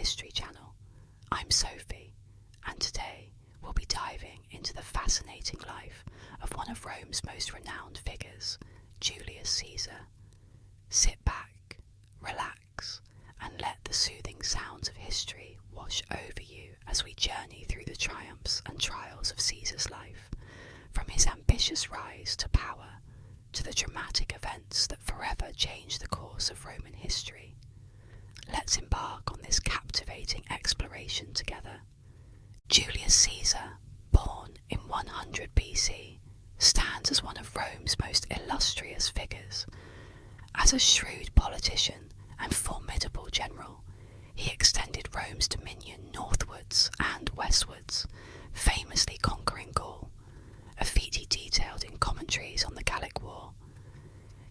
History channel. I'm Sophie, and today we'll be diving into the fascinating life of one of Rome's most renowned figures, Julius Caesar. Sit back, relax, and let the soothing sounds of history wash over you as we journey through the triumphs and trials of Caesar's life, from his ambitious rise to power to the dramatic events that forever changed the course of Roman history. Let's embark on this captivating exploration together. Julius Caesar, born in 100 BC, stands as one of Rome's most illustrious figures. As a shrewd politician and formidable general, he extended Rome's dominion northwards and westwards, famously conquering Gaul, a feat he detailed in Commentaries on the Gallic War.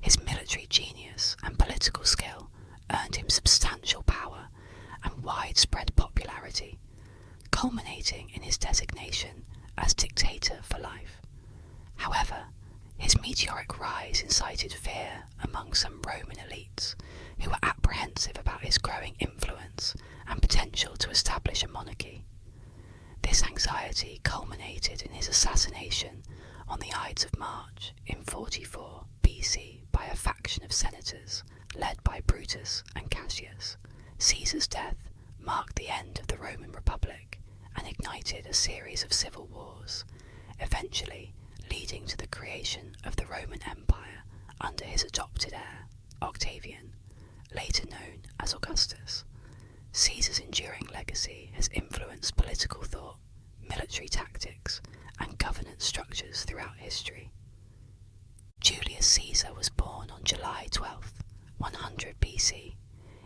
His military genius and political skill earned him substantial power and widespread popularity, culminating in his designation as Dictator for life. However, his meteoric rise incited fear among some Roman elites who were apprehensive about his growing influence and potential to establish a monarchy. This anxiety culminated in his assassination on the Ides of March in 44 BC by a faction of senators led by Brutus and Cassius. Caesar's death marked the end of the Roman Republic and ignited a series of civil wars, eventually leading to the creation of the Roman Empire under his adopted heir, Octavian, later known as Augustus. Caesar's enduring legacy has influenced political thought, military tactics, and governance structures throughout history. Julius Caesar was born on July 12, 100 BC,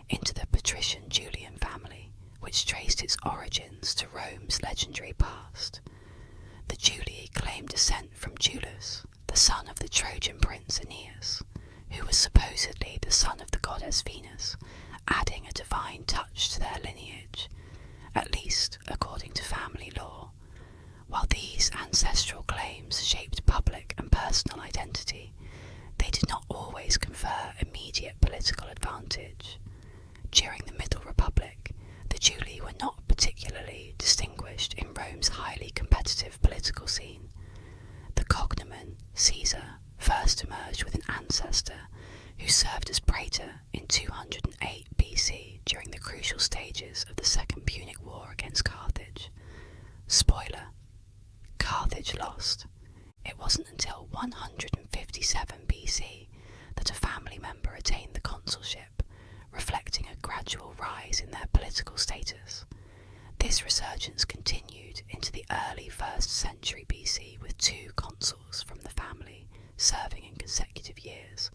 into the patrician Julian family, which traced its origins to Rome's legendary past. The Julii claimed descent from Julius, the son of the Trojan prince Aeneas, who was supposedly the son of the goddess Venus, adding a divine touch to their lineage, at least according to family law. While these ancestral claims shaped public and personal identity, they did not always confer immediate political advantage. During the Middle Republic, the Julii were not particularly distinguished in Rome's highly competitive political scene. The cognomen Caesar first emerged with an ancestor who served as praetor in 208 BC during the crucial stages of the Second Punic War against Carthage. Spoiler: Carthage lost. It wasn't until 157 BC that a family member attained the consulship, reflecting a gradual rise in their political status. This resurgence continued into the early 1st century BC with 2 consuls from the family serving in consecutive years,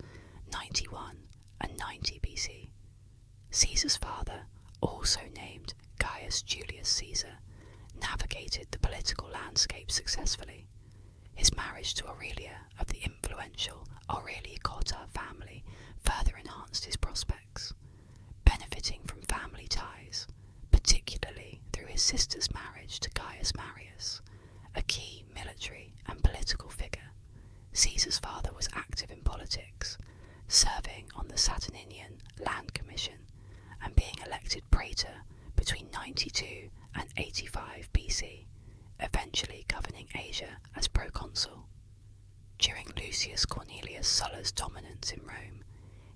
91 and 90 BC. Caesar's father, also named Gaius Julius Caesar, navigated the political landscape successfully. His marriage to Aurelia of the influential Aurelii Cotta family further enhanced his prospects, benefiting from family ties, particularly through his sister's marriage to Gaius Marius, a key military and political figure. Caesar's father was active in politics, serving on the Saturninian Land Commission and being elected praetor between 92 and 85 BC, eventually governing Asia as proconsul. During Lucius Cornelius Sulla's dominance in Rome,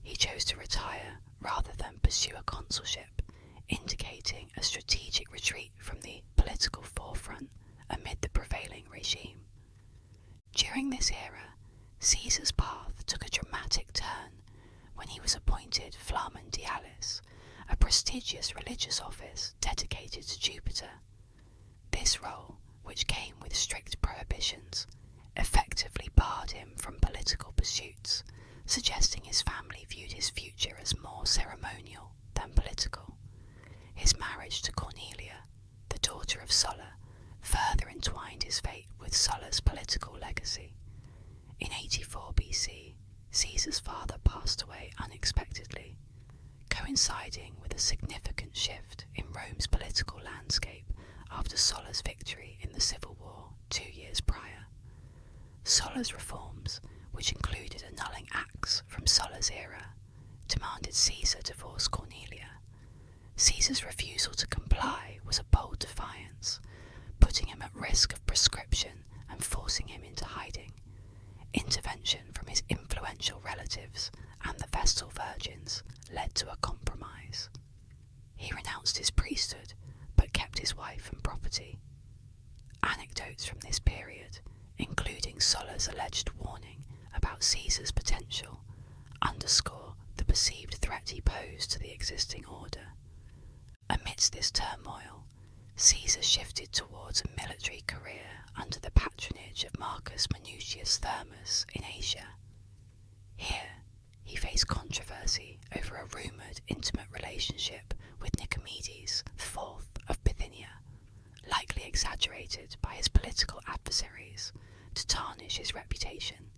he chose to retire rather than pursue a consulship, indicating a strategic retreat from the political forefront amid the prevailing regime. During this era, Caesar's path took a dramatic turn when he was appointed Flamen Dialis, a prestigious religious office dedicated to Jupiter. This role, which came with strict prohibitions, effectively barred him from political pursuits, suggesting his family viewed his future as more ceremonial than political. His marriage to Cornelia, the daughter of Sulla, further entwined his fate with Sulla's political legacy. In 84 BC, Caesar's father passed away unexpectedly, coinciding with a significant shift in Rome's political landscape after Sulla's victory in the civil war 2 years prior. Sulla's reforms, which included annulling acts from Sulla's era, demanded Caesar divorce Cornelia. Caesar's refusal to led to a compromise. He renounced his priesthood, but kept his wife and property. Anecdotes from this period, including Sulla's alleged warning about Caesar's potential, underscore the perceived threat he posed to the existing order. Amidst this turmoil, Caesar shifted towards a military career under the patronage of Marcus Minucius Thermus in Asia. Here, he faced controversy over a rumoured intimate relationship with Nicomedes IV of Bithynia, likely exaggerated by his political adversaries to tarnish his reputation.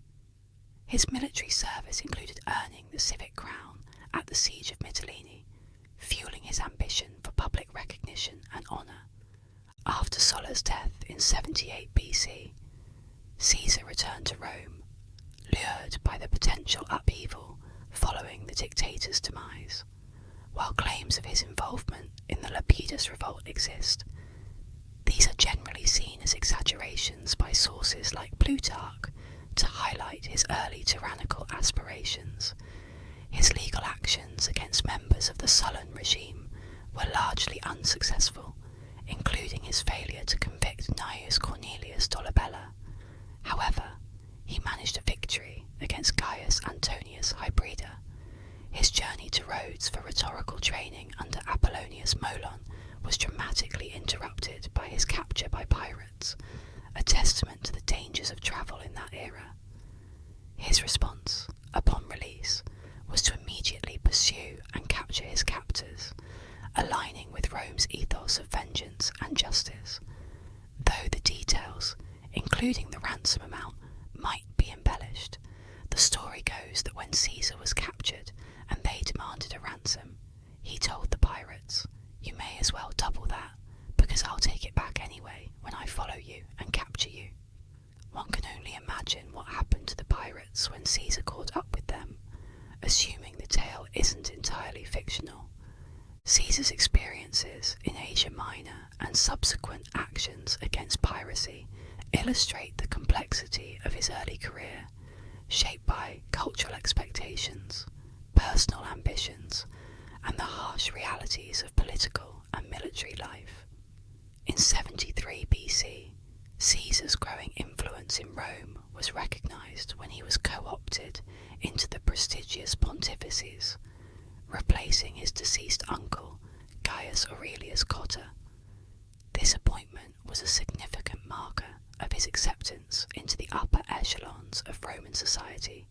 His military service included earning the civic crown at the Siege of Mytilene, fueling his ambition for public recognition and honour. After Sulla's death in 78 BC, Caesar returned to Rome, lured by the potential upheaval following the dictator's demise. While claims of his involvement in the Lepidus revolt exist, these are generally seen as exaggerations by sources like Plutarch to highlight his early tyrannical aspirations. His legal actions against members of the Sullan regime were largely unsuccessful, including his failure to convict Gnaeus Cornelius Dolabella. However, he managed a victory against Gaius Antonius Hybrida. His journey to Rhodes for rhetorical training under Apollonius Molon was dramatically interrupted by his capture by pirates, a testament to the dangers of travel in that era. His response, upon release, was to immediately pursue and capture his captors, aligning with Rome's ethos of vengeance and justice. Though the details, including the ransom amount, might be embellished, the story goes that when Caesar was captured and they demanded a ransom, he told the pirates, "You may as well double that, because I'll take it back anyway when I follow you and capture you." One can only imagine what happened to the pirates when Caesar caught up with them, assuming the tale isn't entirely fictional. Caesar's experiences in Asia Minor and subsequent actions against piracy illustrate the complexity of his early career, shaped by cultural expectations, personal ambitions, and the harsh realities of political and military life. In 73 BC, Caesar's growing influence in Rome was recognised when he was co-opted into the prestigious pontifices, replacing his deceased uncle, Gaius Aurelius Cotta. This appointment was a significant marker of his acceptance into the upper echelons of Roman society,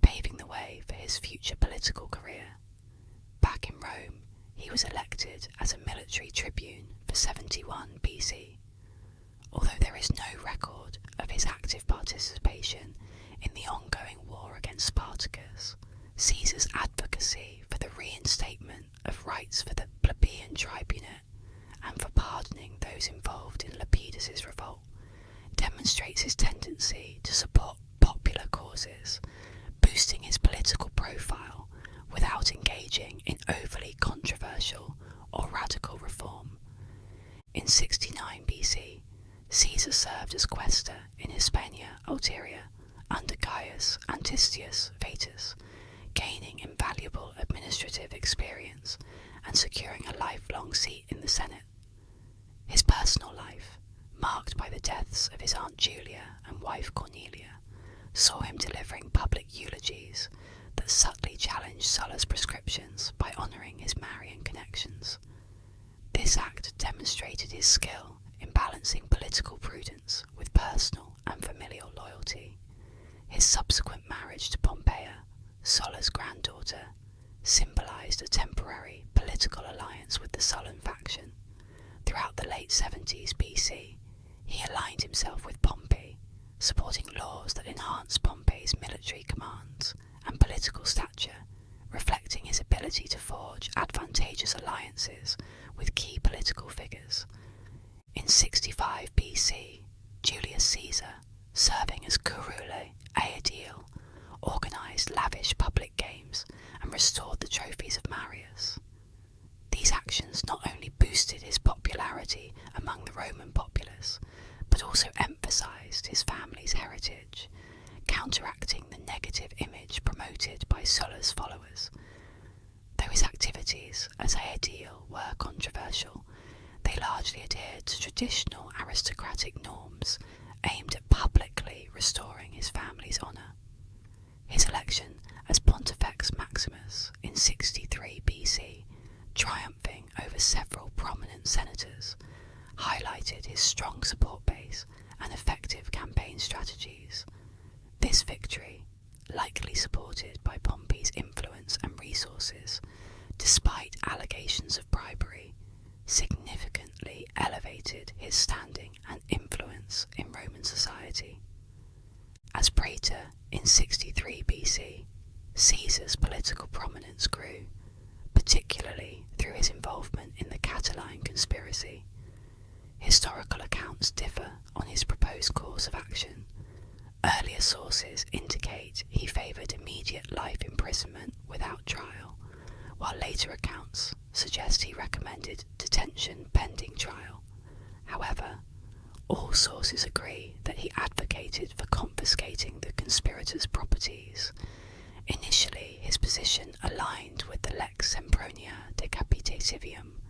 paving the way for his future political career. Back in Rome, he was elected as a military tribune for 71 BC. Although there is no record of his active participation in the ongoing war against Spartacus, Caesar's advocacy for the reinstatement of rights for the plebeian tribunate and for pardoning those involved in Lepidus' revolt demonstrates his tendency to support popular causes, boosting his political profile without engaging in overly controversial or radical reform. In 69 BC, Caesar served as quaestor in Hispania Ulteria under Gaius Antistius Vetus, gaining invaluable administrative experience and securing a lifelong seat in the Senate. His personal life, marked by the deaths of his Aunt Julia and wife Cornelia, saw him delivering public eulogies that subtly challenged Sulla's prescriptions by honouring his Marian connections. This act demonstrated his skill in balancing political prudence with personal and familial loyalty. His subsequent marriage to Pompeia, Sulla's granddaughter, symbolised a temporary political alliance with the Sullan faction. Throughout the late 70s BC, he aligned himself with Pompey, supporting laws that enhanced Pompey's military commands and political stature, reflecting his ability to forge advantageous alliances with key political figures. In 65 BC, Julius Caesar, serving as curule aedile, organised lavish public games and restored the trophies of Marius. These actions not only boosted his popularity among the Roman populace, but also emphasised his family's heritage, counteracting the negative image promoted by Sulla's followers. festivities as ideal were controversial, they largely adhered to traditional aristocratic norms aimed at publicly restoring his family's honour. His election as Pontifex Maximus in 63 BC, triumphing over several prominent senators, highlighted his strong support base and effective campaign strategies. This victory, likely supported by Pompey's influence and resources, despite allegations of bribery, significantly elevated his standing and influence in Roman society. As praetor in 63 BC, Caesar's political prominence grew, particularly through his involvement in the Catiline conspiracy. Historical accounts differ on his proposed course of action. Earlier sources indicate he favoured immediate life imprisonment without trial, while later accounts suggest he recommended detention pending trial. However, all sources agree that he advocated for confiscating the conspirators' properties. Initially, his position aligned with the Lex Sempronia Decapite Civium,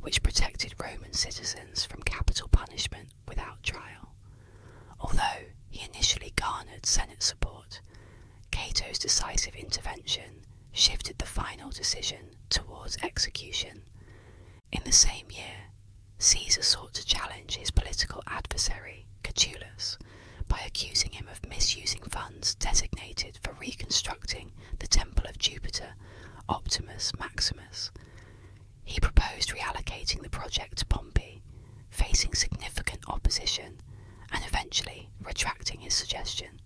which protected Roman citizens from capital punishment without trial. Although he initially garnered Senate support, Cato's decisive intervention shifted the final decision towards execution. In the same year, Caesar sought to challenge his political adversary, Catulus, by accusing him of misusing funds designated for reconstructing the Temple of Jupiter, Optimus Maximus. He proposed reallocating the project to Pompey, facing significant opposition, and eventually retracting his suggestion.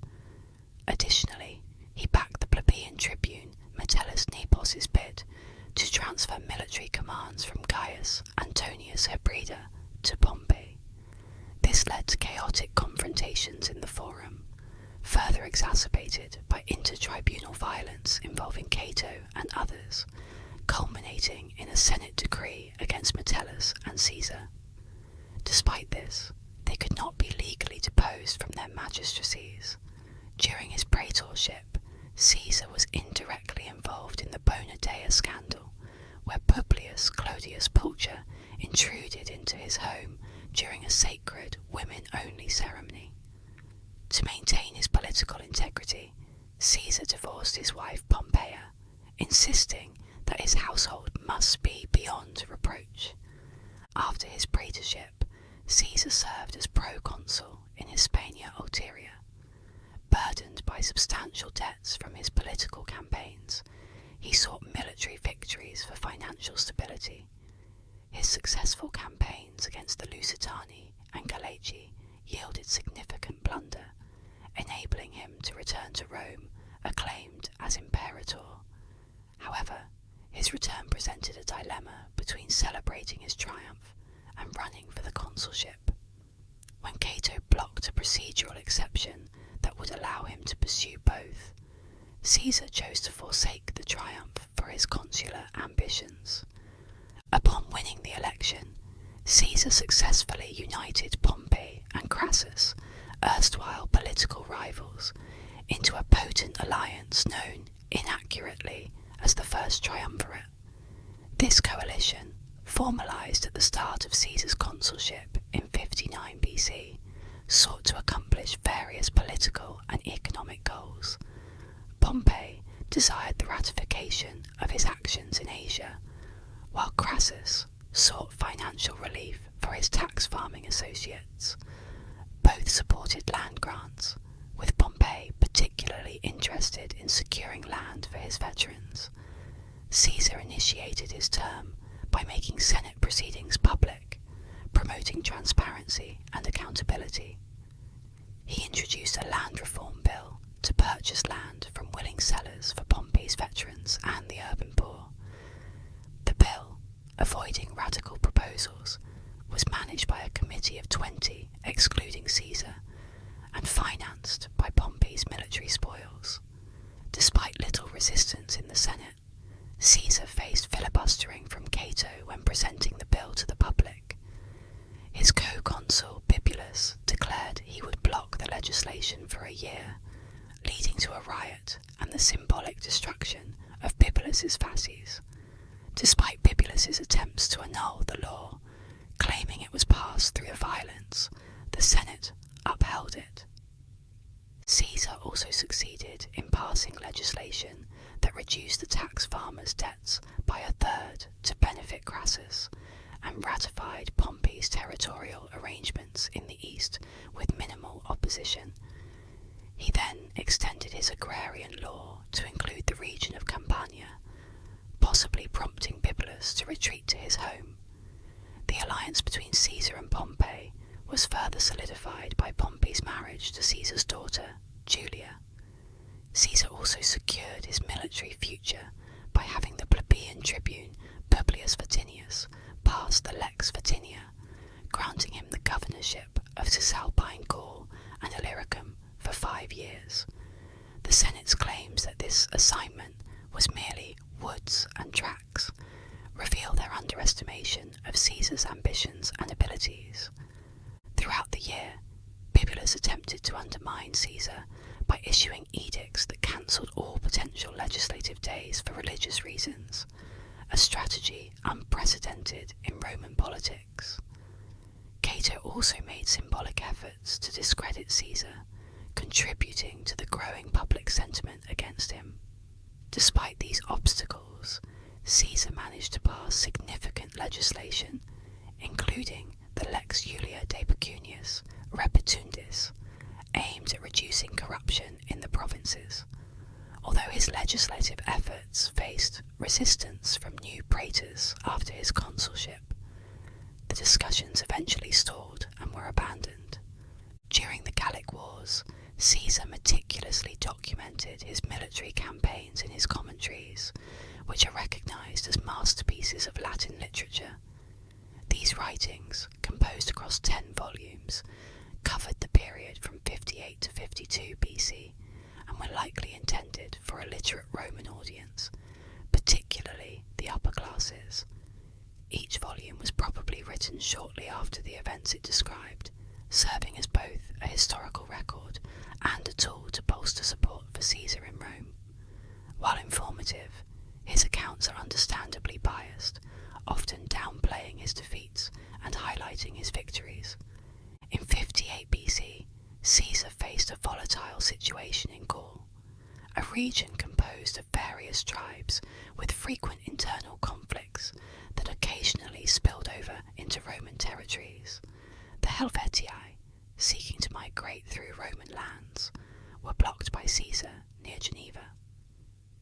Additionally, he backed the plebeian tribune Metellus Nepos's bid to transfer military commands from Gaius Antonius Hybrida to Pompey. This led to chaotic confrontations in the Forum, further exacerbated by intertribunal violence involving Cato and others, culminating in a Senate decree against Metellus and Caesar. Despite this, they could not be legally deposed from their magistracies. During his praetorship, Caesar was indirectly involved in the Bona Dea scandal, where Publius Clodius Pulcher intruded into his home during a sacred women-only ceremony. To maintain his political integrity, Caesar divorced his wife Pompeia, insisting that his household must be beyond reproach. After his praetorship, Caesar served as proconsul in Hispania Ulteria. Burdened by substantial debts from his political campaigns, he sought military victories for financial stability. His successful campaigns against the Lusitani and Gallici yielded significant plunder, enabling him to return to Rome acclaimed as Imperator. However, his return presented a dilemma between celebrating his triumph and running for the consulship. When Cato blocked a procedural exception that would allow him to pursue both, Caesar chose to forsake the triumph for his consular ambitions. Upon winning the election, Caesar successfully united Pompey and Crassus, erstwhile political rivals, into a potent alliance known inaccurately as the First Triumvirate. This coalition, formalised at the start of Caesar's consulship in 59 BC, sought to accomplish various political and economic goals. Pompey desired the ratification of his actions in Asia, while Crassus sought financial relief for his tax farming associates. Both supported land grants, with Pompey particularly interested in securing land for his veterans. Caesar initiated his term by making Senate proceedings public, promoting transparency and accountability. He introduced a land reform bill to purchase land from willing sellers for Pompey's veterans and the urban poor. The bill, avoiding radical proposals, was managed by a committee of 20, excluding Caesar, and financed by Pompey's military spoils. Despite little resistance in the Senate, Caesar faced filibustering from Cato when presenting the bill to the public. His co-consul Bibulus declared he would block the legislation for a year, leading to a riot and the symbolic destruction of Bibulus's fasces. Despite Bibulus's attempts to annul the law, claiming it was passed through violence, the Senate upheld it. Caesar also succeeded in passing legislation that reduced the tax farmers' debts by a third to benefit Crassus, and ratified Pompey's territorial arrangements in the east with minimal opposition. He then extended his agrarian law to include the region of Campania, possibly prompting Bibulus to retreat to his home. The alliance between Caesar and Pompey was further solidified by Pompey's marriage to Caesar's daughter, Julia. Caesar also secured his military future by having the plebeian tribune Publius Vatinius pass the Lex Vatinia, granting him the governorship of Cisalpine Gaul and Illyricum for 5 years. The Senate's claims that this assignment was merely woods and tracts reveal their underestimation of Caesar's ambitions and abilities. Throughout the year, Bibulus attempted to undermine Caesar by issuing edicts that cancelled all potential legislative days for religious reasons, a strategy unprecedented in Roman politics. Cato also made symbolic efforts to discredit Caesar, contributing to the growing public sentiment against him. Despite these obstacles, Caesar managed to pass significant legislation, including the Lex Julia de Pecunias Repetundis, aimed at reducing corruption in the provinces. Although his legislative efforts faced resistance from new praetors after his consulship, the discussions eventually stalled and were abandoned. During the Gallic Wars, Caesar meticulously documented his military campaigns in his Commentaries, which are recognised as masterpieces of Latin literature. These writings, composed across 10 volumes, covered the period from 58 to 52 BC and were likely intended for a literate Roman audience, particularly the upper classes. Each volume was probably written shortly after the events it described, serving as both a historical record and a tool to bolster support for Caesar in Rome. While informative, his accounts are understandably biased, often downplaying his defeats and highlighting his victories. In 58 BC, Caesar faced a volatile situation in Gaul, a region composed of various tribes with frequent internal conflicts that occasionally spilled over into Roman territories. The Helvetii, seeking to migrate through Roman lands, were blocked by Caesar near Geneva.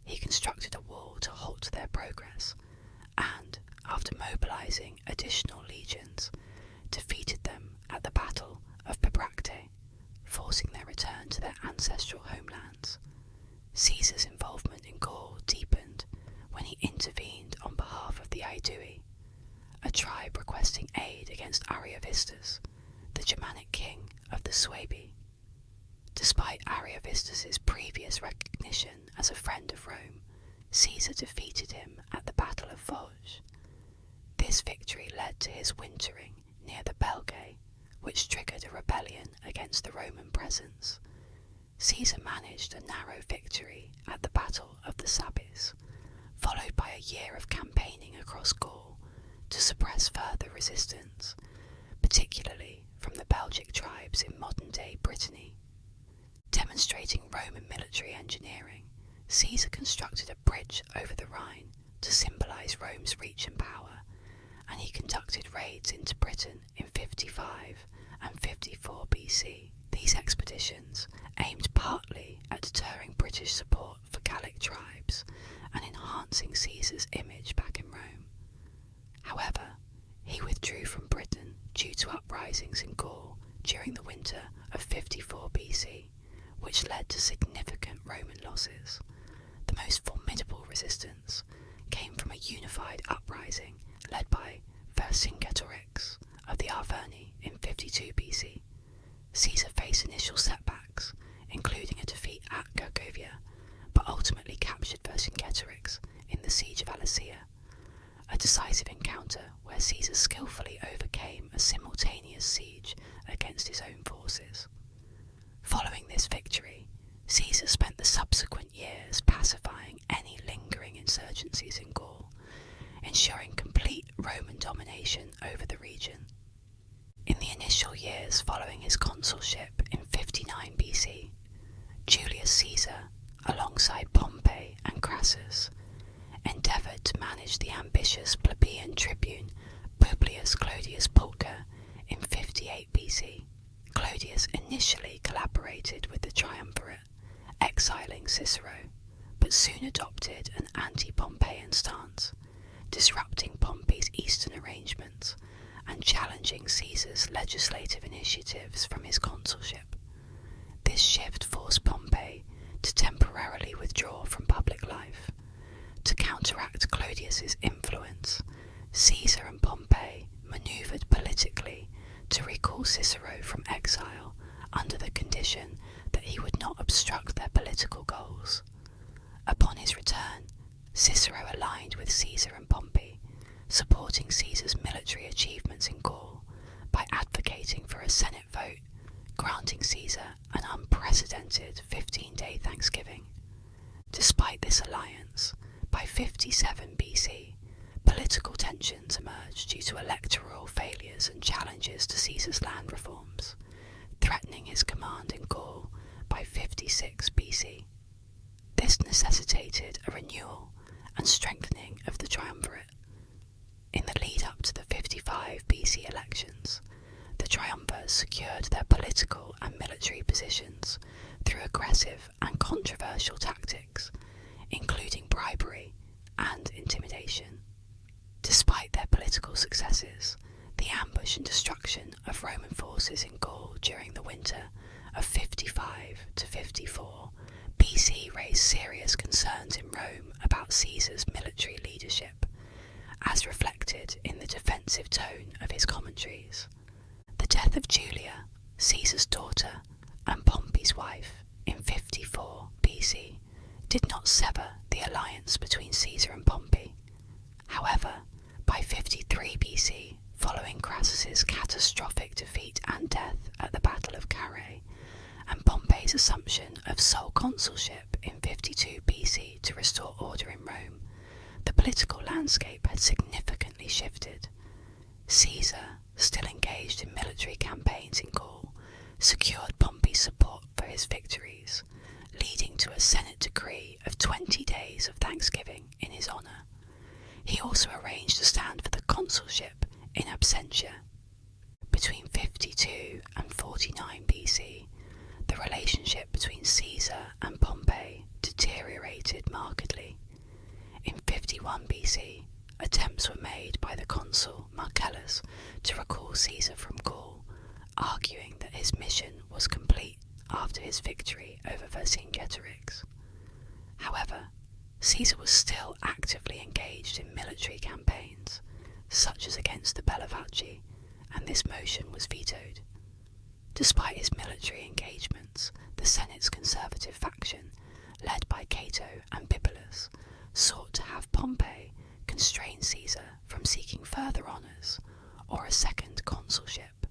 He constructed a wall to halt their progress, and, after mobilizing additional legions, defeated them at the Battle of Bibracte, forcing their return to their ancestral homelands. Caesar's involvement in Gaul deepened when he intervened on behalf of the Aedui, a tribe requesting aid against Ariovistus, the Germanic king of the Suebi. Despite Ariovistus's previous recognition as a friend of Rome, Caesar defeated him at the Battle of Vosges. This victory led to his wintering near the Belgae, which triggered a rebellion against the Roman presence. Caesar managed a narrow victory at the Battle of the Sabis, followed by a year of campaigning across Gaul to suppress further resistance, particularly from the Belgic tribes in modern-day Brittany. Demonstrating Roman military engineering, Caesar constructed a bridge over the Rhine to symbolise Rome's reach and power, and he conducted raids into Britain in 55 and 54 BC. These expeditions aimed partly at deterring British support for Gallic tribes and enhancing Caesar's image back in Rome. However, he withdrew from Britain due to uprisings in Gaul during the winter of 54 BC, which led to significant Roman losses. The most formidable resistance came from a unified uprising led by Vercingetorix of the Arverni in 52 BC. Caesar faced initial setbacks, including a defeat at Gergovia, but ultimately captured Vercingetorix in the siege of Alesia, a decisive encounter where Caesar skillfully overcame a simultaneous siege against his own forces. Following this victory, Caesar spent the subsequent years pacifying any lingering insurgencies in Gaul, Roman domination over the region. In the initial years following his consulship in 59 BC, Julius Caesar, alongside Pompey and Crassus, endeavoured to manage the ambitious plebeian tribune Publius Clodius Pulcher in 58 BC. Clodius initially collaborated with the Triumvirate, exiling Cicero, but soon adopted an anti-Pompeian stance, disrupting Pompey's eastern arrangements and challenging Caesar's legislative initiatives from his consulship. This shift forced Pompey to temporarily withdraw from public life. To counteract Clodius's influence, Caesar and Pompey manoeuvred politically to recall Cicero from exile under the condition that he would not obstruct their political goals. Upon his return, Cicero aligned with Caesar and Pompey, supporting Caesar's military achievements in Gaul by advocating for a Senate vote, granting Caesar an unprecedented 15-day Thanksgiving. Despite this alliance, by 57 BC, political tensions emerged due to electoral failures and challenges to Caesar's land reforms, threatening his command in Gaul by 56 BC. This necessitated a renewal and strengthening of the Triumvirate. In the lead-up to the 55 BC elections, the Triumvirs secured their political and military positions through aggressive and controversial tactics, including bribery and intimidation. Despite their political successes, the ambush and destruction of Roman forces in Gaul during the winter of 55 to 54 BC raised serious concerns in Rome about Caesar's military leadership, as reflected in the defensive tone of his commentaries. The death of Julia, Caesar's daughter and Pompey's wife, in 54 BC did not sever the alliance between Caesar and Pompey. However, by 53 BC, following Crassus's catastrophic defeat and death at the Battle of Carrhae, and Pompey's assumption of sole consulship in 52 BC to restore order in Rome, the political landscape had significantly shifted. Caesar, still engaged in military campaigns in Gaul, secured Pompey's support for his victories, leading to a Senate decree of 20 days of Thanksgiving in his honour. He also arranged to stand for the consulship in absentia. Between 52 and 49 BC, the relationship between Caesar and Pompey deteriorated markedly. In 51 BC, attempts were made by the consul Marcellus to recall Caesar from Gaul, arguing that his mission was complete after his victory over Vercingetorix. However, Caesar was still actively engaged in military campaigns, such as against the Bellovaci, and this motion was vetoed. Despite his military engagements, the Senate's conservative faction, led by Cato and Bibulus, sought to have Pompey constrain Caesar from seeking further honours or a second consulship.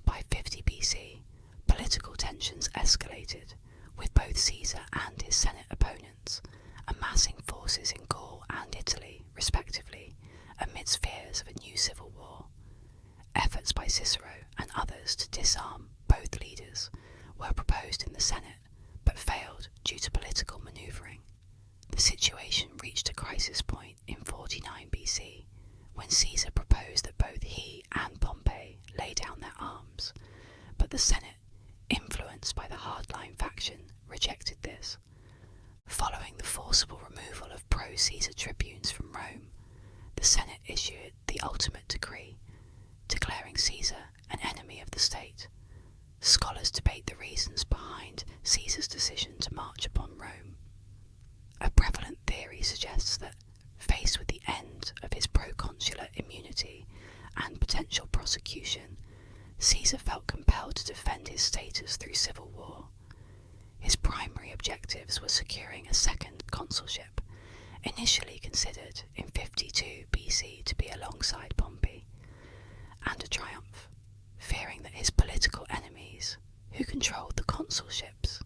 By 50 BC, political tensions escalated, with both Caesar and his Senate opponents amassing forces in Gaul and Italy, respectively, amidst fears of a new civil war. Efforts by Cicero and others to disarm both leaders were proposed in the Senate, but failed due to political manoeuvring. The situation reached a crisis point in 49 BC, when Caesar proposed that both he and Pompey lay down their arms, but the Senate, influenced by the hardline faction, rejected this. Following the forcible removal of pro-Caesar tribunes from Rome, the Senate issued the ultimate decree, declaring Caesar an enemy of the state. Scholars debate the reasons behind Caesar's decision to march upon Rome. A prevalent theory suggests that, faced with the end of his proconsular immunity and potential prosecution, Caesar felt compelled to defend his status through civil war. His primary objectives were securing a second consulship, initially considered in 52 BC to be alongside Pompey, and a triumph, fearing that his political enemies, who controlled the consulships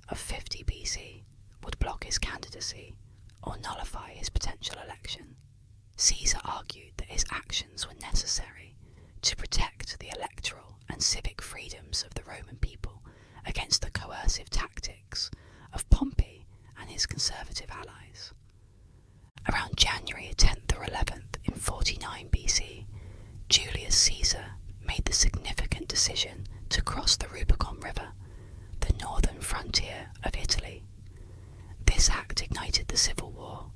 of 50 BC, would block his candidacy or nullify his potential election. Caesar argued that his freedoms of the Roman people against the coercive tactics of Pompey and his conservative allies. Around January 10th or 11th in 49 BC, Julius Caesar made the significant decision to cross the Rubicon River, the northern frontier of Italy. This act ignited the Civil War.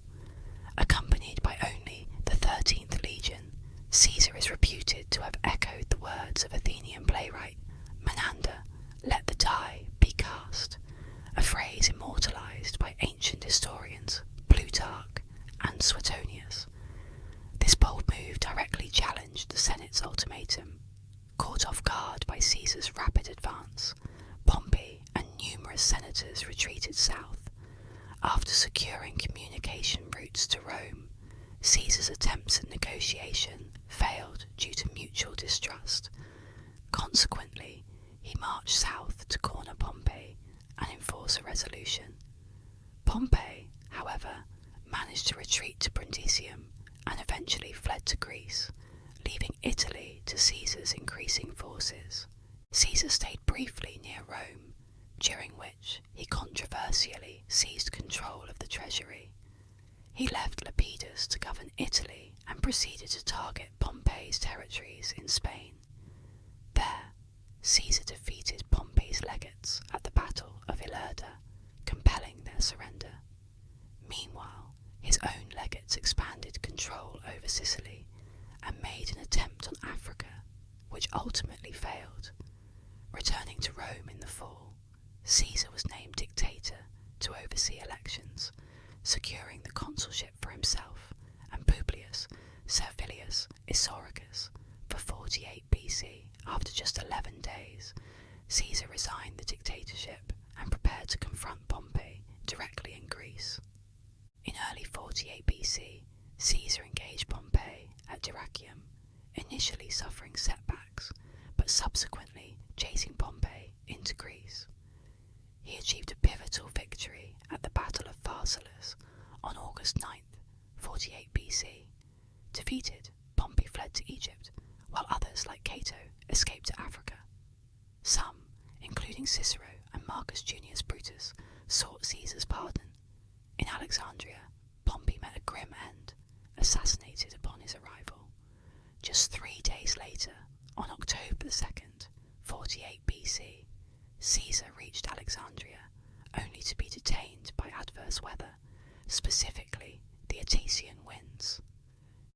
Accompanied by only the 13th Legion, Caesar is reputed to have echoed the words of Athenian playwright Menander, "Let the die be cast," a phrase immortalised by ancient historians Plutarch and Suetonius. This bold move directly challenged the Senate's ultimatum. Caught off guard by Caesar's rapid advance, Pompey and numerous senators retreated south. After securing communication routes to Rome, Caesar's attempts at negotiation failed due to mutual distrust. Consequently, he marched south to corner Pompey and enforce a resolution. Pompey, however, managed to retreat to Brundisium and eventually fled to Greece, leaving Italy to Caesar's increasing forces. Caesar stayed briefly near Rome, during which he controversially seized control of the treasury. He left Lepidus to govern Italy and proceeded to target Pompey's territories in Spain. There, Caesar defeated Pompey's legates at the Battle of Ilerda, compelling their surrender. Meanwhile, his own legates expanded control over Sicily and made an attempt on Africa, which ultimately failed. Returning to Rome in the fall, Caesar was named Dictator to oversee elections, securing the consulship for himself and Publius Servilius Isauricus for 48 BC. After just 11 days, Caesar resigned the dictatorship and prepared to confront Pompey directly in Greece. In early 48 BC, Caesar engaged Pompey at Dyrrhachium, initially suffering setbacks, but subsequently chasing Pompey into Greece. He achieved a pivotal victory at the Battle of Pharsalus on August 9th, 48 BC. Defeated, Pompey fled to Egypt, while others like Cato escaped to Africa. Some, including Cicero and Marcus Junius Brutus, sought Caesar's pardon. In Alexandria, Pompey met a grim end, assassinated upon his arrival. Just 3 days later, on October 2nd, 48 BC, Caesar reached Alexandria, only to be detained by adverse weather, specifically the Etesian winds.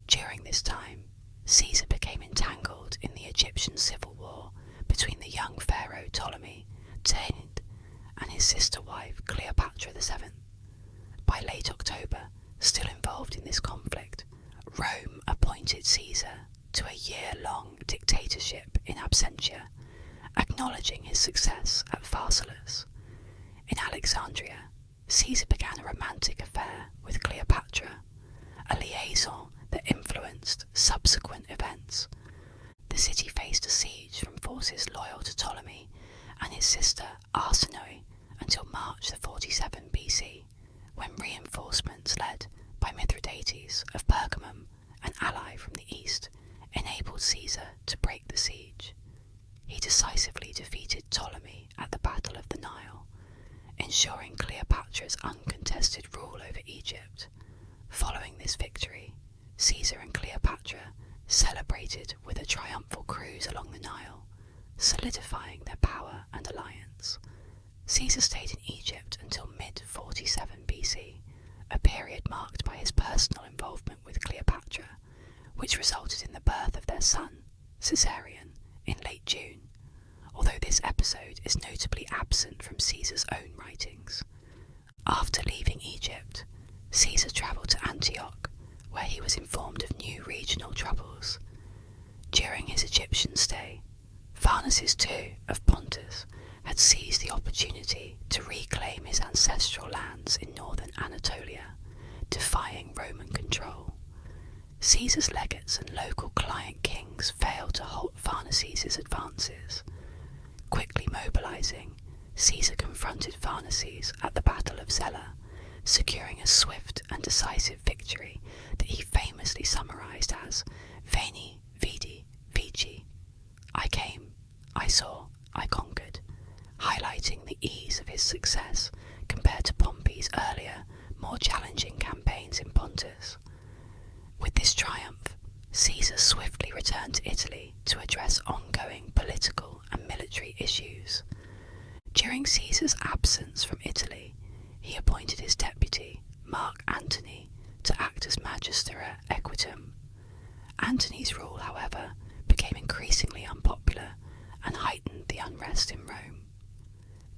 During this time, Caesar became entangled in the Egyptian civil war between the young pharaoh Ptolemy Tened and his sister wife Cleopatra VII. By late October, still involved in this conflict, Rome appointed Caesar to a year-long dictatorship in absentia, acknowledging his success at Pharsalus. In Alexandria, Caesar began a romantic affair with Cleopatra, a liaison that influenced subsequent events. The city faced a siege from forces loyal to Ptolemy and his sister Arsinoe until March 47 BC, when reinforcements led by Mithridates of Pergamum, an ally from the east, enabled Caesar to break the siege. He decisively defeated Ptolemy at the Battle of the Nile, ensuring Cleopatra's uncontested rule over Egypt. Following this victory, Caesar and Cleopatra celebrated with a triumphal cruise along the Nile, solidifying their power and alliance. Caesar stayed in Egypt until mid-47 BC, a period marked by his personal involvement with Cleopatra, which resulted in the birth of their son, Caesarion, in late June, although this episode is notably absent from Caesar's own writings. After leaving Egypt, Caesar travelled to Antioch, where he was informed of new regional troubles. During his Egyptian stay, Pharnaces II of Pontus had seized the opportunity to reclaim his ancestral lands in northern Anatolia, defying Roman control. Caesar's legates and local client kings failed to halt Pharnaces' advances. Quickly mobilising, Caesar confronted Pharnaces at the Battle of Zela, securing a swift and decisive victory that he famously summarised as Veni, Vidi, Vici. I came, I saw, Caesar swiftly returned to Italy to address ongoing political and military issues. During Caesar's absence from Italy, he appointed his deputy, Mark Antony, to act as magister equitum. Antony's rule, however, became increasingly unpopular and heightened the unrest in Rome.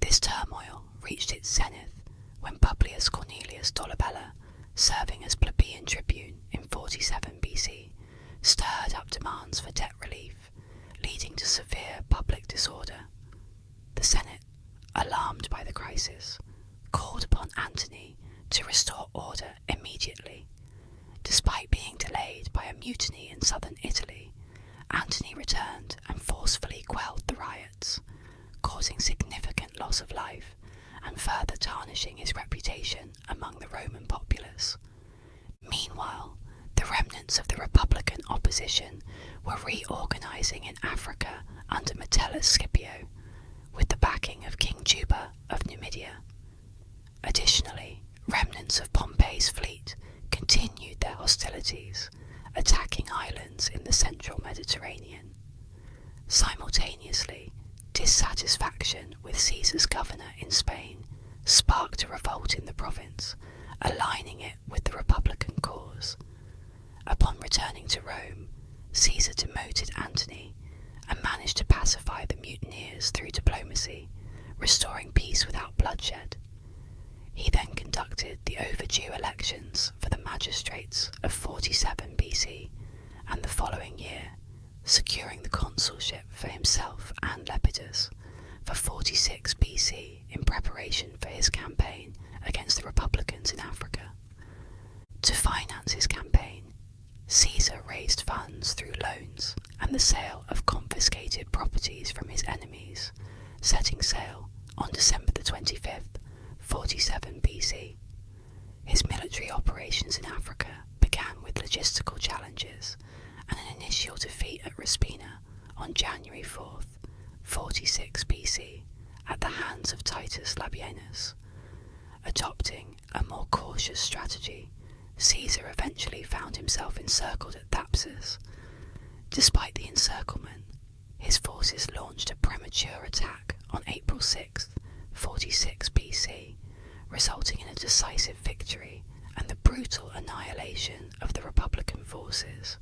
This turmoil reached its zenith when Publius Cornelius Dolabella, serving as plebeian tribune in 47 BC, stirred up demands for debt relief, leading to severe public disorder. The Senate, alarmed by the crisis, called upon Antony to restore order immediately. Despite being delayed by a mutiny in southern Italy, Antony returned and forcefully quelled the riots, causing significant loss of life and further tarnishing his reputation among the Roman populace. Meanwhile, the remnants of the Republican opposition were reorganizing in Africa under Metellus Scipio, with the backing of King Juba of Numidia. Additionally, remnants of Pompey's fleet continued their hostilities, attacking islands in the central Mediterranean. Simultaneously, dissatisfaction with Caesar's governor in Spain sparked a revolt in the province, aligning it with the Republican cause. Upon returning to Rome, Caesar demoted Antony and managed to pacify the mutineers through diplomacy, restoring peace without bloodshed. He then conducted the overdue elections for the magistrates of 47 BC and the following year, securing the consulship for himself and Lepidus for 46 BC in preparation for his campaign against the Republicans in Africa. To finance his campaign, Caesar raised funds through loans and the sale of confiscated properties from his enemies, setting sail on December the 25th, 47 BC. His military operations in Africa began with logistical challenges and an initial defeat at Raspina on January 4th, 46 BC, at the hands of Titus Labienus. Adopting a more cautious strategy, Caesar eventually found himself encircled at Thapsus. Despite the encirclement, his forces launched a premature attack on April 6th, 46 BC, resulting in a decisive victory and the brutal annihilation of the Republican forces.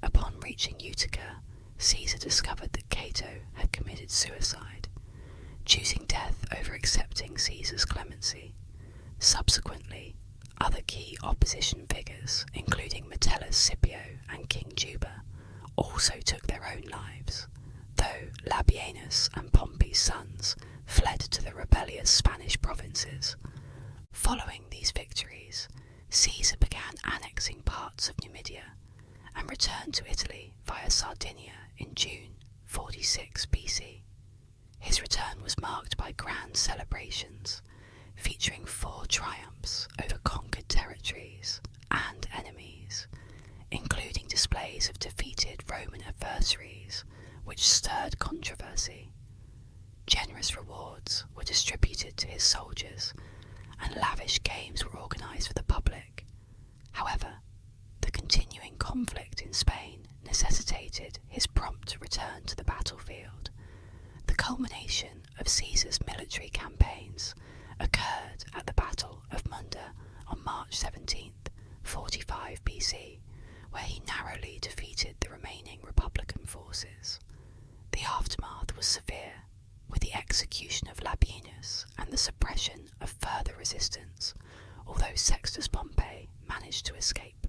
Upon reaching Utica, Caesar discovered that Cato had committed suicide, choosing death over accepting Caesar's clemency. Subsequently, other key opposition figures, including Metellus Scipio and King Juba, also took their own lives, though Labienus and Pompey's sons fled to the rebellious Spanish provinces. Following these victories, Caesar began annexing parts of Numidia and returned to Italy via Sardinia in June 46 BC. His return was marked by grand celebrations, featuring 4 triumphs over conquered territories and enemies, including displays of defeated Roman adversaries, which stirred controversy. Generous rewards were distributed to his soldiers, and lavish games were organised for the public. However, the continuing conflict in Spain necessitated his prompt return to the battlefield. The culmination of Caesar's military campaigns occurred at the Battle of Munda on March 17th, 45 BC, where he narrowly defeated the remaining Republican forces. The aftermath was severe, with the execution of Labienus and the suppression of further resistance, although Sextus Pompey managed to escape.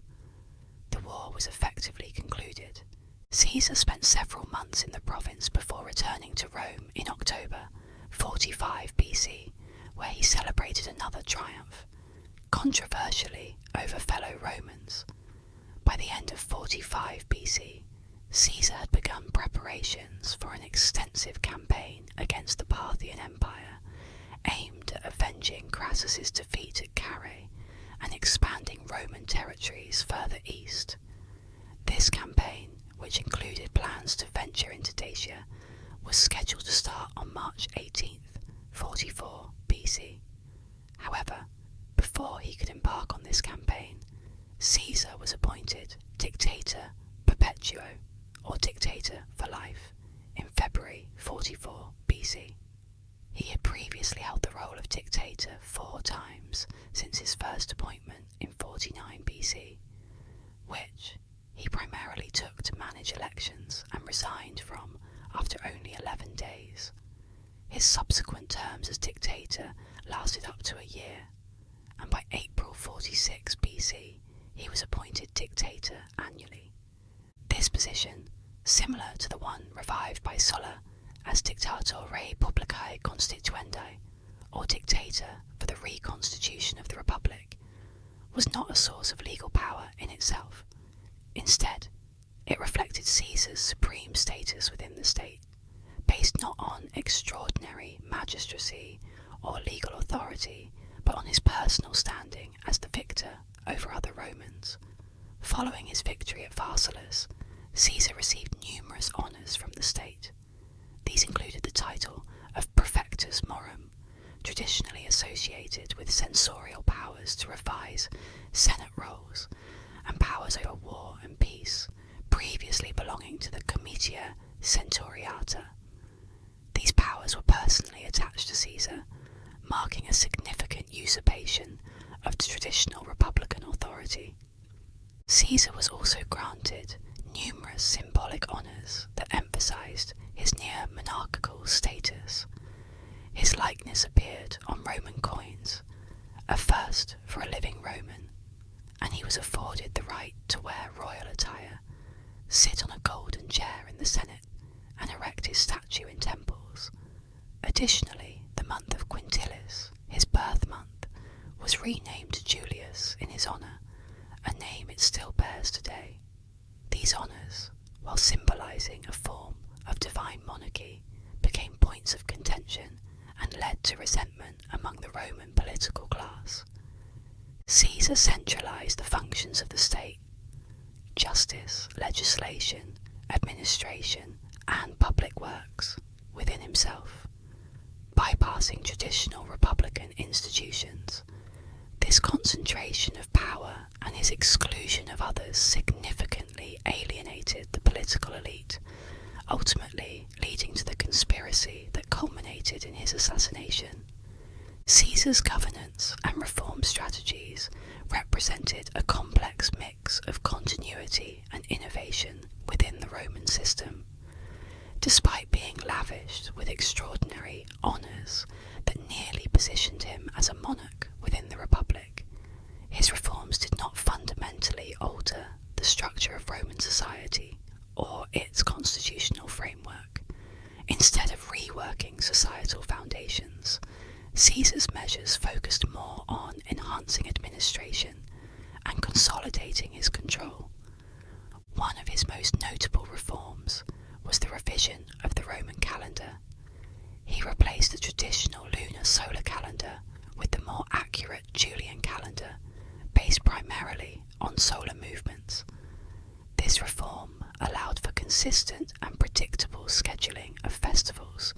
The war was effectively concluded. Caesar spent several months in the province before returning to Rome in October 45 BC, where he celebrated another triumph, controversially over fellow Romans. By the end of 45 BC, Caesar had begun preparations for an extensive campaign against the Parthian Empire, aimed at avenging Crassus's defeat at Carrhae and expanding Roman territories further east. This campaign, which included plans to venture into Dacia, was scheduled to start on March 18th, 44 BC. However, before he could embark on this campaign, Caesar was appointed Dictator perpetuo, or dictator for life, in February 44 BC. He had previously held the role of dictator 4 times since his first appointment in 49 BC, which he primarily took to manage elections and resigned from after only 11 days. His subsequent terms as dictator lasted up to a year, and by April 46 BC he was appointed dictator annually. This position, similar to the one revived by Sulla as Dictator Rei Publicae Constituendi, or dictator for the reconstitution of the Republic, was not a source of legal power in itself. Instead, it reflected Caesar's supreme status within the state, based not on extraordinary magistracy or legal authority, but on his personal standing as the victor over other Romans. Following his victory at Pharsalus, Caesar received numerous honours from the state. These included the title of Praefectus Morum, traditionally associated with censorial powers to revise Senate rolls, and powers over war and peace, previously belonging to the Comitia Centuriata. These powers were personally attached to Caesar, marking a significant usurpation of the traditional republican authority. Caesar was also granted numerous symbolic honours that emphasised his near monarchical status. His likeness appeared on Roman coins, a first for a living Roman, and he was afforded the right to wear royal attire, sit on a golden chair in the Senate, and erect his statue in temples. Additionally, the month of Quintilis, his birth month, was renamed Julius in his honour, a name it still bears today. These honours, while symbolising a form of divine monarchy, became points of contention and led to resentment among the Roman political class. Caesar centralised the functions of the state: justice, legislation, administration, and public works within himself, bypassing traditional republican institutions. This concentration of power and his exclusion of others significantly alienated the political elite, ultimately leading to the conspiracy that culminated in his assassination. Caesar's governance and reform strategies represented a complex mix of continuity and innovation within the Roman system. Despite being lavished with extraordinary honours that nearly positioned him as a monarch within the Republic, his reforms did not fundamentally alter the structure of Roman society or its constitutional framework. Instead of reworking societal foundations, Caesar's measures focused more on enhancing administration and consolidating his control. One of his most notable reforms was the revision of the Roman calendar. He replaced the traditional lunar solar calendar with the more accurate Julian calendar, based primarily on solar movements. This reform allowed for consistent and predictable scheduling of festivals,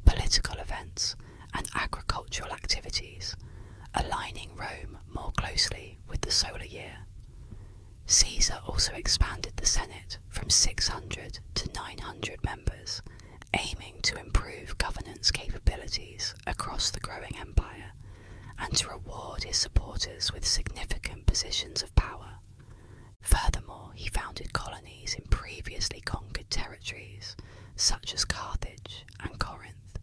political events, and agricultural activities, aligning Rome more closely with the solar year. Caesar also expanded the Senate from 600 to 900 members, aiming to improve governance capabilities across the growing empire and to reward his supporters with significant positions of power. Furthermore, he founded colonies in previously conquered territories such as Carthage and Corinth,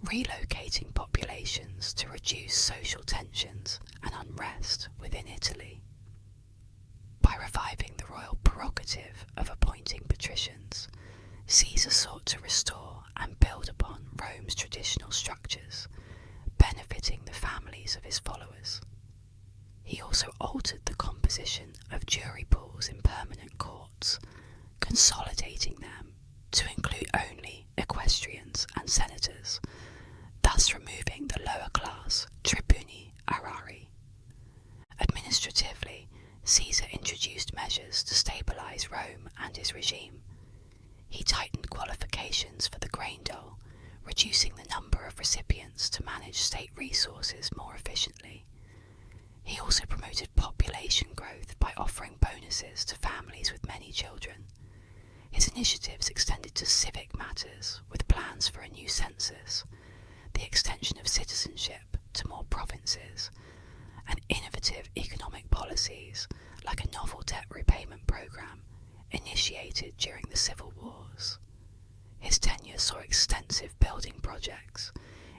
relocating populations to reduce social tensions and unrest within Italy. By reviving the royal prerogative of appointing patricians, Caesar sought to restore and build upon Rome's traditional structures, benefiting the families of his followers. He also altered the composition of jury pools in permanent courts, consolidating them to include only equestrians and senators, thus removing the lower class tribuni aerarii. Administratively, Caesar introduced measures to stabilise Rome and his regime. He tightened qualifications for the grain dole, reducing the number of recipients to manage state resources more efficiently. He also promoted population growth by offering bonuses to families with many children, His initiatives extended to civic matters, with plans for a new census, the extension of citizenship to more provinces, and innovative economic policies like a novel debt repayment program initiated during the civil wars. His tenure saw extensive building projects,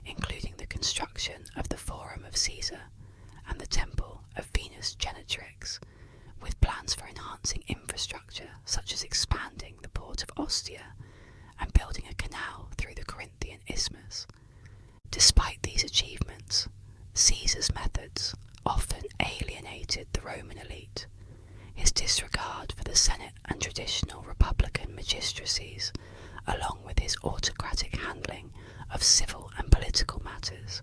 including the construction of the Forum of Caesar and the Temple of Venus Genetrix, with plans for enhancing infrastructure such as expanding the port of Ostia and building a canal through the Corinthian Isthmus. Despite these achievements, Caesar's methods often alienated the Roman elite. His disregard for the Senate and traditional republican magistracies, along with his autocratic handling of civil and political matters,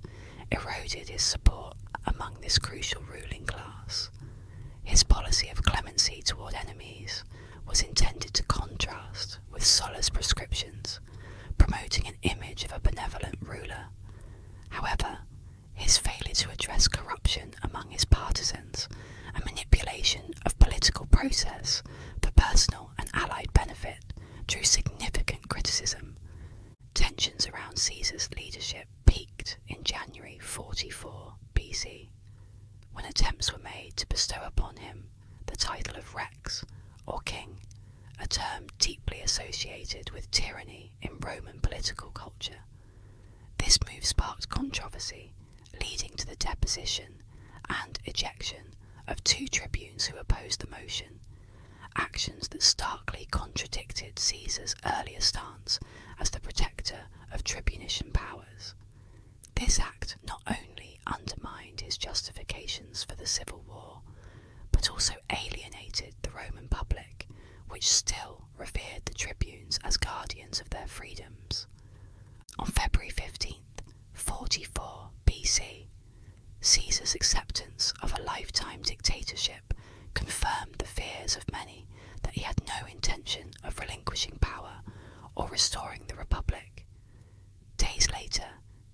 eroded his support among this crucial ruling class. His policy of clemency toward enemies was intended to contrast with Sulla's prescriptions, promoting an image of a benevolent ruler. However, his failure to address corruption among his partisans and manipulation of political process for personal and allied benefit drew significant criticism. Tensions around Caesar's leadership peaked in January 44 BC, when attempts were made to bestow upon him the title of Rex, or King, a term deeply associated with tyranny in Roman political culture. This move sparked controversy, leading to the deposition and ejection of 2 tribunes who opposed the motion, actions that starkly contradicted Caesar's earlier stance as the protector of tribunician powers. This act not only undermined his justifications for the civil war, but also alienated the Roman public, which still revered the tribunes as guardians of their freedoms. On February 15th, 44 BC, Caesar's acceptance of a lifetime dictatorship confirmed the fears of many that he had no intention of relinquishing power or restoring the Republic. Days later,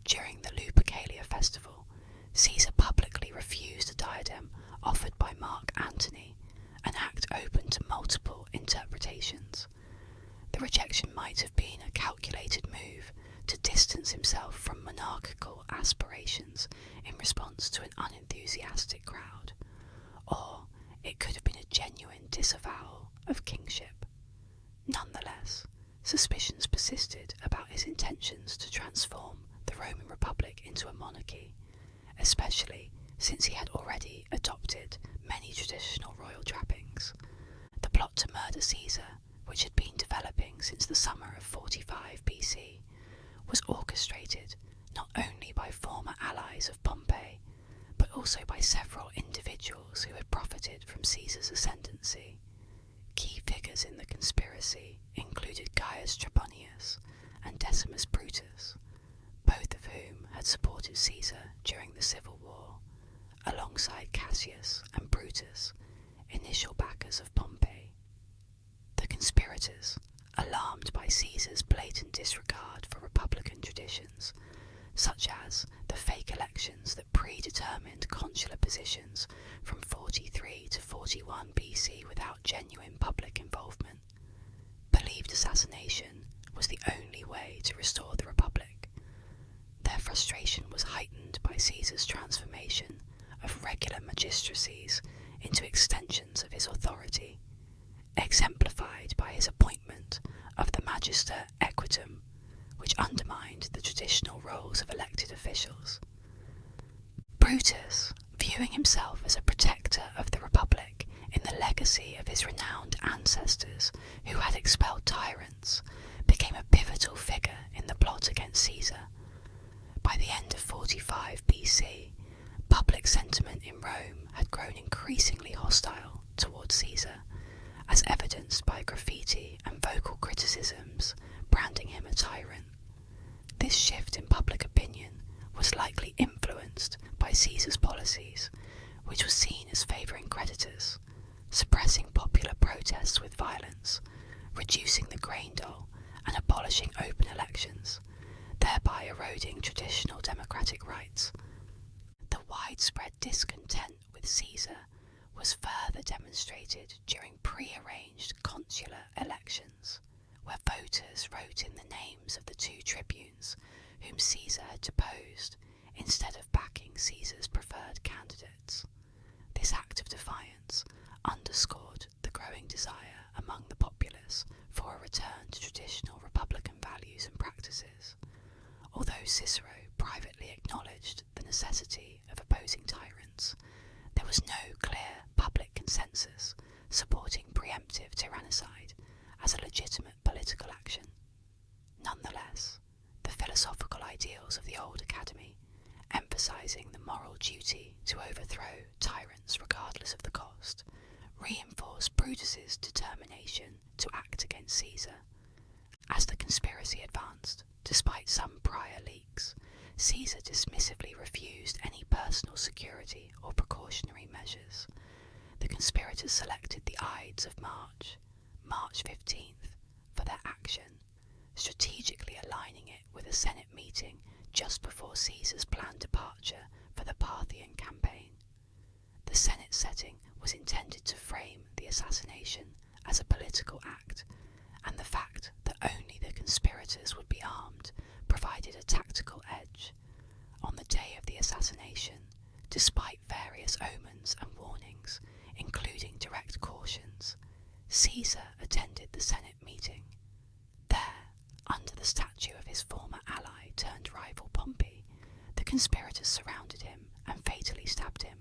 during the Lupercalia festival, Caesar publicly refused a diadem offered by Mark Antony, an act open to multiple interpretations. The rejection might have been a calculated move to distance himself from monarchical aspirations in response to an unenthusiastic crowd, or it could have been a genuine disavowal of kingship. Nonetheless, suspicions persisted about his intentions to transform the Roman Republic into a monarchy, especially since he had already adopted many traditional royal trappings. The plot to murder Caesar, which had been developing since the summer of 45 BC, was orchestrated not only by former allies of Pompey, but also by several individuals who had profited from Caesar's ascendancy. Key figures in the conspiracy included Gaius Trebonius and Decimus Brutus, both of whom had supported Caesar during the Civil War, alongside Cassius and Brutus, initial backers of Pompey. The conspirators, alarmed by Caesar's blatant disregard for republican traditions, such as the fake elections that predetermined consular positions from 43 to 41 BC without genuine public involvement, believed assassination was the only way to restore the Republic. Their frustration was heightened by Caesar's transformation of regular magistracies into extensions of his authority, exemplified by his appointment of the Magister Equitum, which undermined the traditional roles of elected officials. Brutus, viewing himself as a protector of the Republic in the legacy of his renowned ancestors who had expelled tyrants, became a pivotal figure in the plot against Caesar. By the end of 45 BC, public sentiment in Rome had grown increasingly hostile towards Caesar, as evidenced by graffiti and vocal criticisms branding him a tyrant. This shift in public opinion was likely influenced by Caesar's policies, which was seen as favouring creditors, suppressing popular protests with violence, reducing the grain dole, and abolishing open elections, thereby eroding traditional democratic rights. The widespread discontent with Caesar was further demonstrated during pre-arranged consular elections. where voters wrote in the names of the 2 tribunes whom Caesar had deposed instead of backing Caesar's preferred candidates. This act of defiance underscored the growing desire among the populace for a return to traditional republican values and practices. Although Cicero privately acknowledged the necessity of opposing tyrants, there was no clear public consensus supporting preemptive tyrannicide as a legitimate political action. Nonetheless, the philosophical ideals of the old academy, emphasizing the moral duty to overthrow tyrants regardless of the cost, reinforced Brutus's determination to act against Caesar. As the conspiracy advanced, despite some prior leaks, Caesar dismissively refused any personal security or precautionary measures. The conspirators selected the Ides of March, March 15th, for their action, strategically aligning it with a Senate meeting just before Caesar's planned departure for the Parthian campaign. The Senate setting was intended to frame the assassination as a political act, and the fact that only the conspirators would be armed provided a tactical edge. On the day of the assassination, despite various omens and warnings, including direct cautions, Caesar attended the Senate meeting. There, under the statue of his former ally turned rival Pompey, the conspirators surrounded him and fatally stabbed him.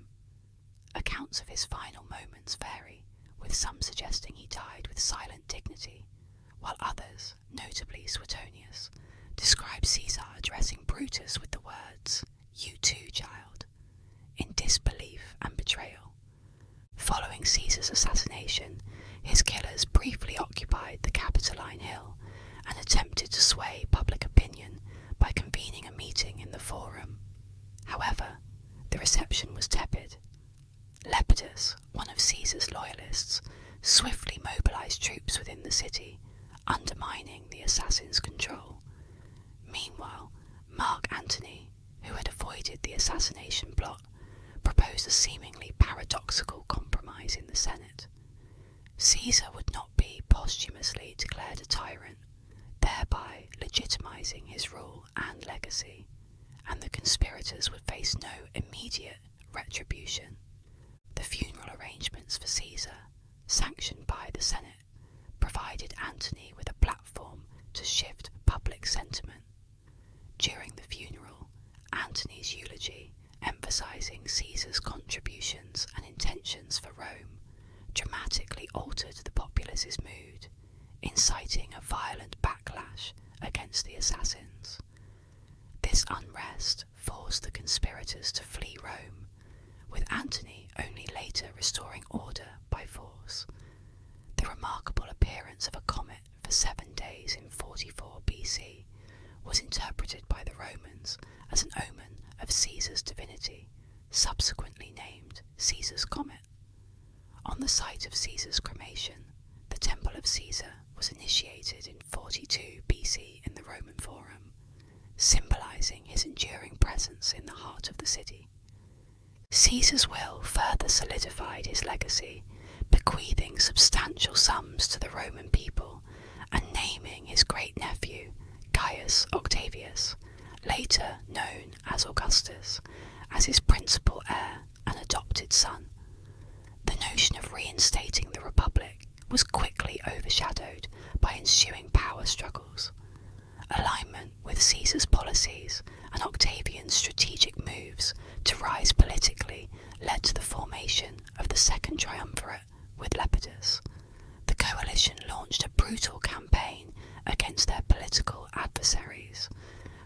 Accounts of his final moments vary, with some suggesting he died with silent dignity, while others, notably Suetonius, describe Caesar addressing Brutus with the words, "You too, child," in disbelief and betrayal. Following Caesar's assassination, his killers briefly occupied the Capitoline Hill and attempted to sway public opinion by convening a meeting in the Forum. However, the reception was tepid. Lepidus, one of Caesar's loyalists, swiftly mobilized troops within the city, undermining the assassins' control. Meanwhile, Mark Antony, who had avoided the assassination plot, proposed a seemingly paradoxical compromise in the Senate. Caesar would not be posthumously declared a tyrant, thereby legitimizing his rule and legacy, and the conspirators would face no immediate retribution. The funeral arrangements for Caesar, sanctioned by the Senate, provided Antony with a platform to shift public sentiment. During the funeral, Antony's eulogy, emphasizing Caesar's contributions and intentions for Rome, dramatically altered the populace's mood, inciting a violent backlash against the assassins. This unrest forced the conspirators to flee Rome, with Antony only later restoring order by force. The remarkable appearance of a comet for 7 days in 44 BC was interpreted by the Romans as an omen of Caesar's divinity, subsequently named Caesar's Comet. On the site of Caesar's cremation, the Temple of Caesar was initiated in 42 BC in the Roman Forum, symbolizing his enduring presence in the heart of the city. Caesar's will further solidified his legacy, bequeathing substantial sums to the Roman people and naming his great-nephew, Gaius Octavius, later known as Augustus, as his principal heir and adopted son. The notion of reinstating the Republic was quickly overshadowed by ensuing power struggles. Alignment with Caesar's policies and Octavian's strategic moves to rise politically led to the formation of the Second Triumvirate with Lepidus. The coalition launched a brutal campaign against their political adversaries,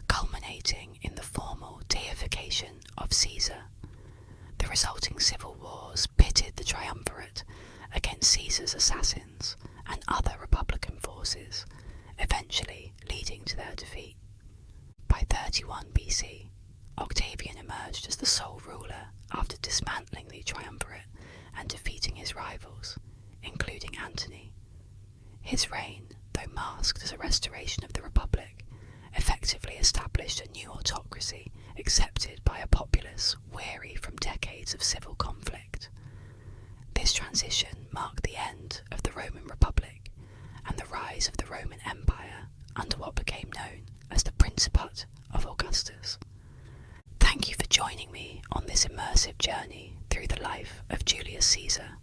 culminating in the formal deification of Caesar. The resulting civil wars pitted the triumvirate against Caesar's assassins and other republican forces, eventually leading to their defeat. By 31 BC, Octavian emerged as the sole ruler after dismantling the triumvirate and defeating his rivals, including Antony. His reign, though masked as a restoration of the Republic, effectively established a new autocracy accepted by a populace weary from decades of civil conflict. This transition marked the end of the Roman Republic and the rise rise of the Roman Empire under what became known as the Principate of Augustus. Thank you for joining me on this immersive journey through the life of Julius Caesar.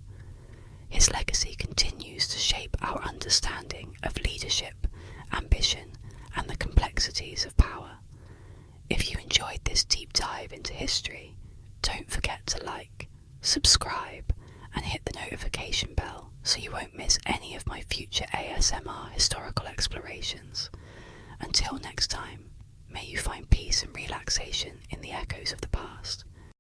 His legacy continues to shape our understanding of leadership, ambition, and the complexities of power. If you enjoyed this deep dive into history, don't forget to like, subscribe, and hit the notification bell so you won't miss any of my future ASMR historical explorations. Until next time, may you find peace and relaxation